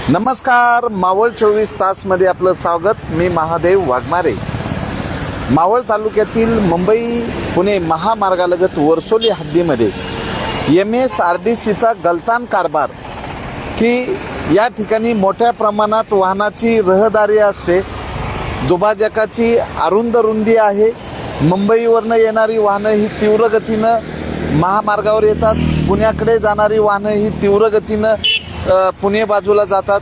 नमस्कार, मावळ 24 तासमध्ये आपलं स्वागत. मी महादेव वाघमारे. मावळ तालुक्यातील मुंबई पुणे महामार्गालगत वर्सोली हद्दीमध्ये MSRDCचा गलतान कारभार की या ठिकाणी मोठ्या प्रमाणात वाहनाची रहदारी असते. दुभाजकाची अरुंद रुंदी आहे. मुंबईवरनं येणारी वाहनं ही तीव्र गतीनं महामार्गावर येतात. पुण्याकडे जाणारी वाहनं ही तीव्र गतीनं पुणे बाजूला जातात.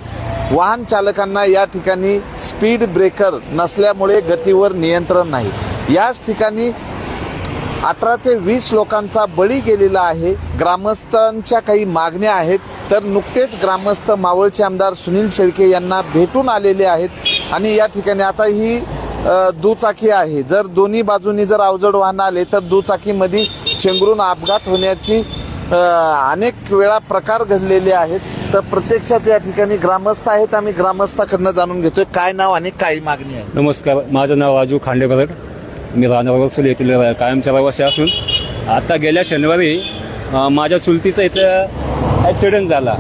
वाहन चालकांना या ठिकाणी स्पीड ब्रेकर नसल्यामुळे गतीवर नियंत्रण नाही. याच ठिकाणी 18 ते 20 लोकांचा बळी गेलेला आहे. ग्रामस्थांच्या काही मागण्या आहेत. तर नुकतेच ग्रामस्थ मावळचे आमदार सुनील शेळके यांना भेटून आलेले आहेत आणि या ठिकाणी आता ही दुचाकी आहे. जर दोन्ही बाजूनी जर अवजड वाहन आले तर दुचाकीमध्ये चेंगरून अपघात होण्याची अनेक वेळा प्रकार घडलेले आहेत. तर प्रत्यक्षात या ठिकाणी ग्रामस्थ आहेत. आम्ही ग्रामस्थाकडनं जाणून घेतोय काय नाव आणि काय मागणी आहे. नमस्कार, माझं नाव राजू खांडेबरड. मी राहणार वर्सोली येथील कायमचा रहिवासी असून आता गेल्या शनिवारी माझ्या चुलतीचा इथं ॲक्सिडेंट झाला.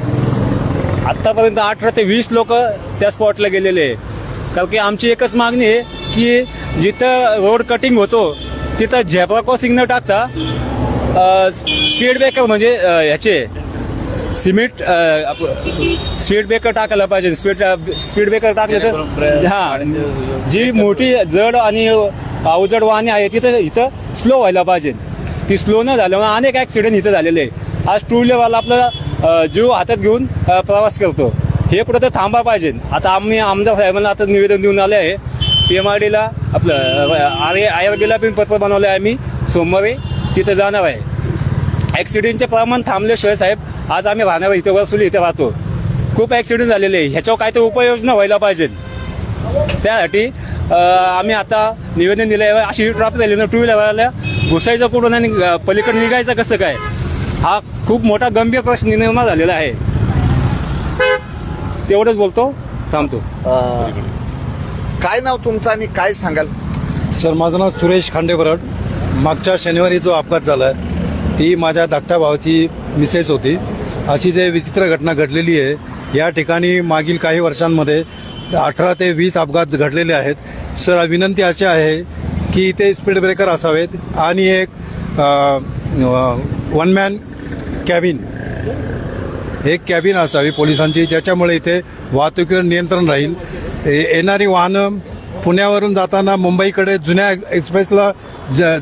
आत्तापर्यंत 18 ते 20 लोक त्या स्पॉटला गेलेले आहे. कारण की आमची एकच मागणी आहे की जिथं रोड कटिंग होतो तिथं झेब्रा क्रॉसिंग न टाकता स्पीड ब्रेकर म्हणजे ह्याचे सिमेंट स्पीड ब्रेकर टाकायला पाहिजे. स्पीड ब्रेकर टाकले तर जी मोठी जड आणि अवजड वाहने आहे इथं स्लो व्हायला पाहिजे. ती स्लो न झाल्यामुळे अनेक ॲक्सिडेंट इथं झालेले आहे. आज टू व्हीलरवाला आपला जीव हातात घेऊन प्रवास करतो. हे कुठं तर थांबा पाहिजे. आता आम्ही आमदार साहेबांना आता निवेदन देऊन आले आहे. PMRDला आपलं IRBला पण पत्र बनवलं आहे. आम्ही सोमवारी तिथं जाणार आहे. ॲक्सिडेंटचे प्रमाण थांबल्याशिवाय साहेब, आज आम्ही राहणार इथे वर्सोली इथे राहतो. खूप ॲक्सिडेंट झालेले आहे. ह्याच्यावर काहीतरी उपाययोजना व्हायला पाहिजे. त्यासाठी आम्ही आता निवेदन दिलं आहे. अशी ट्रॅफिक झाली ना, टू व्हीलरवाल्या घुसायचं कुठून आणि पलीकडे निघायचं कसं काय, हा खूप मोठा गंभीर प्रश्न निर्माण झालेला आहे. तेवढंच बोलतो, थांबतो. काय नाव तुमचं आणि काय सांगाल. सर, माझं नाव सुरेश खांडेबरड. मागच्या शनिवारी जो अपघात झाला ती माझ्या धाकट्या भावाची मिसेस होती. अशी जे विचित्र घटना घडलेली आहे. या ठिकाणी मागील काही वर्षांमध्ये 18 ते 20 अपघात घडलेले आहेत. सर, विनंती अशी आहे की इथे स्पीड ब्रेकर असावेत आणि एक वन मॅन कॅबिन, एक कॅबिन असावी पोलिसांची, ज्याच्यामुळे इथे वाहतुकीवर नियंत्रण राहील. येणारी वाहनं पुण्यावरून जाताना मुंबईकडे जुन्या एक्सप्रेसला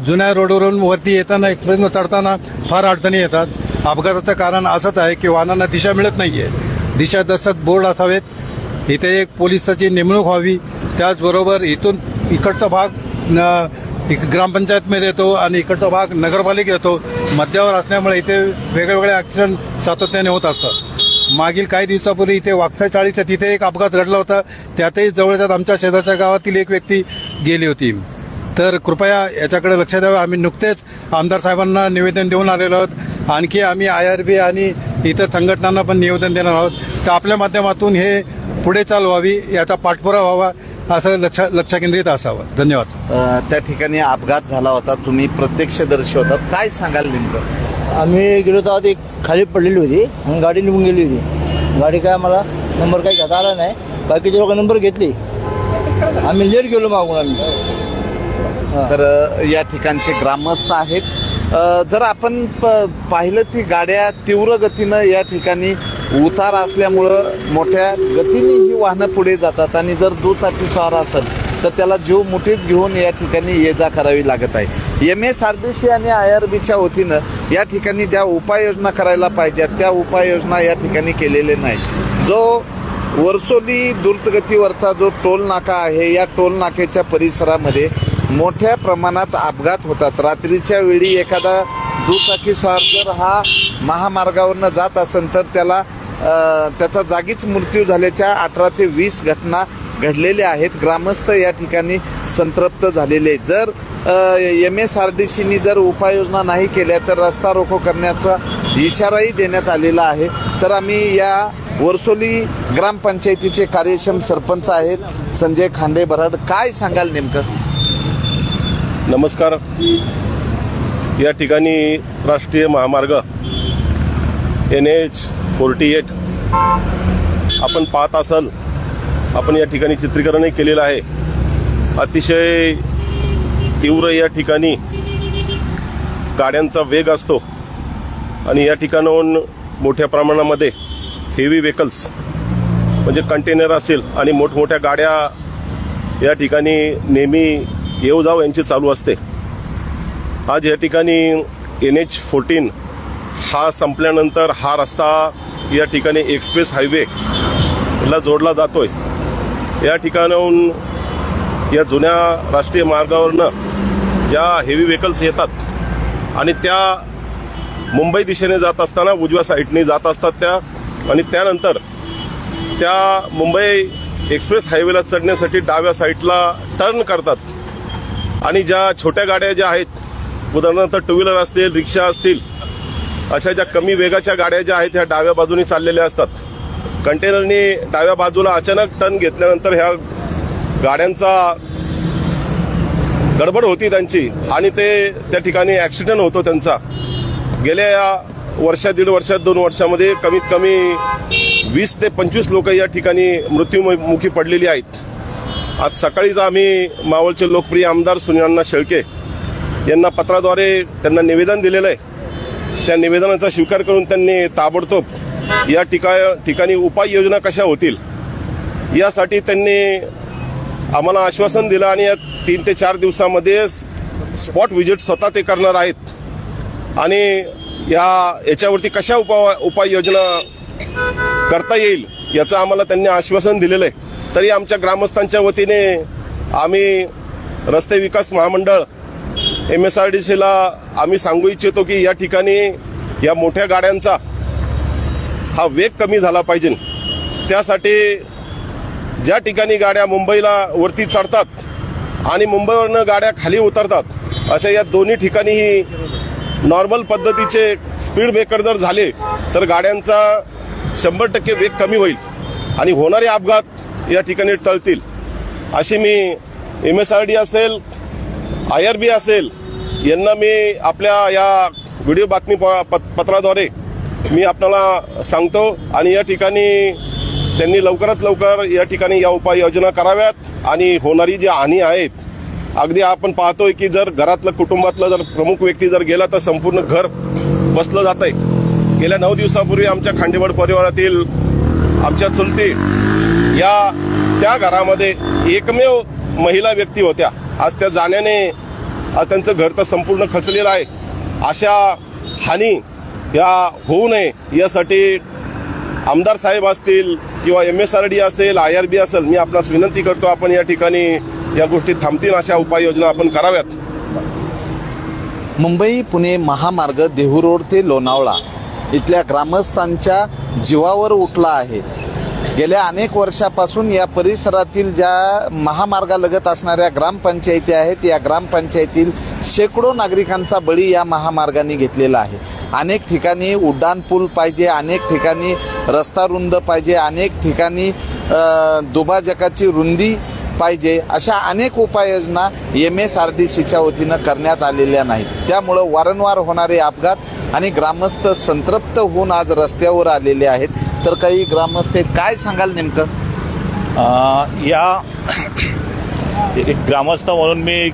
जुन्या रोडवरून वरती येताना एक्सप्रेसनं चढताना फार अडचणी येतात. अपघाताचं कारण असंच आहे की वाहनांना दिशा मिळत नाही आहे. दिशादर्शक बोर्ड असावेत. इथे एक पोलिसाची नेमणूक व्हावी. त्याचबरोबर इथून इकडचा भाग ग्रामपंचायतमध्ये येतो आणि इकडचा भाग नगरपालिका येतो. मध्यावर असल्यामुळे इथे वेगवेगळे ॲक्सिडेंट सातत्याने होत असतात. मागील काही दिवसापूर्वी इथे वाकसाई चाळीच्या तिथे एक अपघात घडला होता. त्यातही जवळच्याच आमच्या शेजारच्या गावातील एक व्यक्ती गेली होती. तर कृपया याच्याकडे लक्ष द्यावं. आम्ही नुकतेच आमदार साहेबांना निवेदन देऊन आलेलो आहोत. आणखी आम्ही IRB आणि इतर संघटनांना पण निवेदन देणार आहोत. तर आपल्या माध्यमातून हे पुढे चालू व्हावी, याचा पाठपुरावा व्हावा, असं लक्ष केंद्रित असावं. धन्यवाद. त्या ठिकाणी अपघात झाला होता. तुम्ही प्रत्यक्षदर्शी होतात. काय सांगाल नेमकं. आम्ही गेलो तेव्हा ती खाली पडलेली होती आणि गाडी निघून गेली होती. गाडी काय आम्हाला नंबर काही घेता आला नाही. बाकीचे लोक नंबर घेतली. आम्ही लेट गेलो मागून आम्ही. तर या ठिकाणचे ग्रामस्थ आहेत. जर आपण पाहिलं ती गाड्या तीव्र गतीनं या ठिकाणी उतार असल्यामुळं मोठ्या गतीने ही वाहनं पुढे जातात आणि जर दुचाकी स्वार असेल तर त्याला जीव मुठीत घेऊन या ठिकाणी ये जा करावी लागत आहे. MSRDC आणि IRBच्या वतीनं या ठिकाणी ज्या उपाययोजना करायला पाहिजेत त्या उपाययोजना या ठिकाणी केलेल्या नाहीत. जो वर्सोली द्रुतगतीवरचा जो टोल नाका आहे, या टोल नाक्याच्या परिसरामध्ये मोठ्या प्रमाणात अपघात होतात. रात्रीच्या वेळी एखादा दुचाकी स्वार जर हा महामार्गावरनं जात असेल तर त्याचा जागीच मृत्यू झाल्याच्या 18 ते 20 घटना घडलेल्या आहेत. ग्रामस्थ या ठिकाणी संतप्त झालेले. जर MSRDCनी जर उपाययोजना नाही केल्या तर रस्ता रोको करण्याचा इशाराही देण्यात आलेला आहे. तर आम्ही या वर्सोली ग्रामपंचायतीचे कार्यक्षम सरपंच आहेत संजय खांडेबरड. काय सांगाल नेमकं. नमस्कार. या ठिकाणी राष्ट्रीय महामार्ग NH 48 आपण पाहत असाल, आपण या ठिकाणी चित्रीकरणही केलेलं आहे. अतिशय तीव्र या ठिकाणी गाड्यांचा वेग असतो आणि या ठिकाणाहून मोठ्या प्रमाणामध्ये हेवी व्हेकल्स म्हणजे कंटेनर असेल आणि मोठमोठ्या गाड्या या ठिकाणी नेहमी येऊ जाव यांची चालू असते. आज या ठिकाणी NH-14 हा संपल्यानंतर हा रस्ता या ठिकाणी एक्सप्रेस हायवे ला जोडला जातोय. या ठिकाणाहून या जुन्या राष्ट्रीय मार्गावरनं ज्या हेवी व्हेकल्स येतात आणि त्या मुंबई दिशेने जात असताना उजव्या साईडने जात असतात त्या, आणि त्यानंतर त्या मुंबई एक्सप्रेस हायवेला चढण्यासाठी डाव्या साईडला टर्न करतात आणि ज्या छोट्या गाड्या ज्या आहेत, उदाहरणार्थ टू व्हीलर असतील, रिक्षा असतील, अशा ज्या कमी वेगाच्या गाड्या ज्या आहेत ह्या डाव्या बाजूने चाललेल्या असतात. कंटेनरने डाव्या बाजूला अचानक टर्न घेतल्यानंतर ह्या गाड्यांचा गडबड होती त्यांची आणि ते त्या ठिकाणी ॲक्सिडेंट होतो त्यांचा. गेल्या या वर्षात, दीड वर्षात, 2 वर्षामध्ये कमीत कमी 20 ते 25 लोक या ठिकाणी मृत्युमुखी पडलेली आहेत. आज सकाळीच आम्ही मावळचे लोकप्रिय आमदार सुनील शेळके यांना पत्राद्वारे त्यांना निवेदन दिलेलं आहे. त्या निवेदनाचा स्वीकार करून त्यांनी ताबडतोब या ठिकाणी उपाययोजना कशा होतील यासाठी त्यांनी आम्हाला आश्वासन दिलं आणि या 3 ते 4 स्पॉट व्हिजिट स्वतः ते करणार आहेत आणि याच्यावरती कशा उपाययोजना करता येईल याचं आम्हाला त्यांनी आश्वासन दिलेलं आहे. तरी आमच्या ग्रामस्थांच्या वतीने आम्ही रस्ते विकास महामंडळ MSRDCला आम्ही सांगू इच्छितो की या ठिकाणी या मोठ्या गाड्यांचा हा वेग कमी झाला पाहिजे. त्यासाठी ज्या ठिकाणी गाड्या मुंबईला वरती चढतात आणि मुंबईवरनं गाड्या खाली उतरतात, अशा या दोन्ही ठिकाणीही नॉर्मल पद्धतीचे स्पीड ब्रेकर जर झाले तर गाड्यांचा 100% वेग कमी होईल आणि होणारे अपघात या ठिकाणी टळतील. अशी मी MSRD असेल, IRB असेल यांना मी आपल्या या व्हिडिओ बातमी पत्राद्वारे मी आपल्याला सांगतो आणि या ठिकाणी त्यांनी लवकरात लवकर या ठिकाणी या उपाययोजना कराव्यात आणि होणारी जी हानी आहेत, अगदी आपण पाहतोय की जर घरातलं कुटुंबातलं जर प्रमुख व्यक्ती जर गेला तर संपूर्ण घर बसलं जात आहे. गेल्या 9 दिवसापूर्वी आमच्या खांडेवाड परिवारातील आमच्या चुलती या त्या घरामध्ये एकमेव महिला व्यक्ती होत्या. आज त्या जाण्याने आज त्यांचं घर तर संपूर्ण खचलेलं आहे. अशा हानी या होऊ नये यासाठी आमदार साहेब असतील किंवा MSRD असेल, IRB असेल, मी आपणास विनंती करतो आपण या ठिकाणी या गोष्टी थांबतील अशा उपाययोजना आपण कराव्यात. मुंबई पुणे महामार्ग देहू रोड ते लोणावळा इथल्या ग्रामस्थांच्या जीवावर उठला आहे. गेल्या अनेक वर्षापासून या परिसरातील ज्या महामार्गालगत असणाऱ्या ग्रामपंचायती आहेत, या ग्रामपंचायतील शेकडो नागरिकांचा बळी या महामार्गाने घेतलेला आहे. अनेक ठिकाणी उड्डाण पूल पाहिजे, अनेक ठिकाणी रस्ता रुंद पाहिजे, अनेक ठिकाणी दुभाजकाची रुंदी पाहिजे, अशा अनेक उपाययोजना MSRDCच्या वतीनं करण्यात आलेल्या नाहीत. त्यामुळं वारंवार होणारे अपघात आणि ग्रामस्थ संतप्त होऊन आज रस्त्यावर आलेले आहेत. तर काही ग्रामस्थ काय सांगाल नेमकं? एक ग्रामस्थ म्हणून मी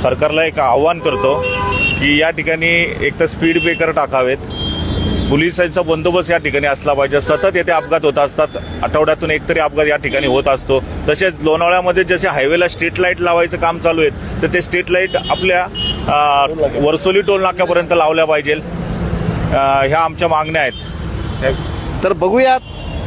सरकारला एक आव्हान करतो की या ठिकाणी एक तर स्पीड ब्रेकर टाकावेत, पोलिसांचा बंदोबस्त या ठिकाणी असला पाहिजे. सतत येथे अपघात होत असतात, आठवड्यातून एकतरी अपघात या ठिकाणी होत असतो. तसेच लोणावळ्यामध्ये जसे हायवेला स्ट्रीट लाईट लावायचं काम चालू आहे तर ते स्ट्रीट लाईट आपल्या वर्सोली टोल नाक्यापर्यंत लावल्या पाहिजे. ह्या आमच्या मागण्या आहेत. तर बघूयात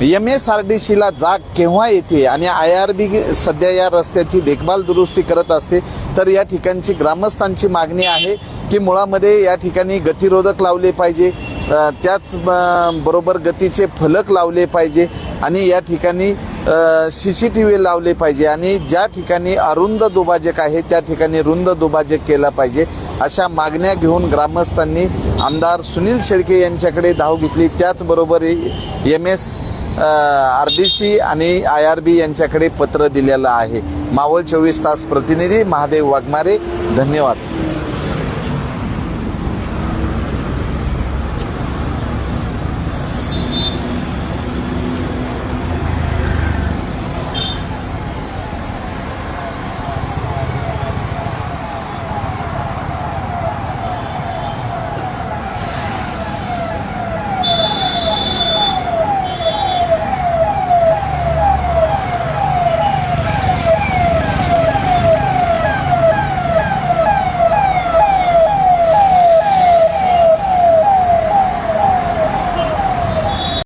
MSRDCला जाग केव्हा येते आणि IRB सध्या या रस्त्याची देखभाल दुरुस्ती करत असते. तर या ठिकाणची ग्रामस्थांची मागणी आहे की मुळामध्ये या ठिकाणी गतिरोधक लावले पाहिजे, त्याच बरोबर गतीचे फलक लावले पाहिजे आणि या ठिकाणी CCTV लावले पाहिजे आणि ज्या ठिकाणी अरुंद दुभाजक आहे त्या ठिकाणी रुंद दुभाजक केला पाहिजे. अशा मागण्या घेऊन ग्रामस्थांनी आमदार सुनील शेळके यांच्याकडे धाव घेतली. त्याचबरोबर MSRDC आणि IRB यांच्याकडे पत्र दिलेलं आहे. मावळ 24 तास प्रतिनिधी महादेव वाघमारे, धन्यवाद.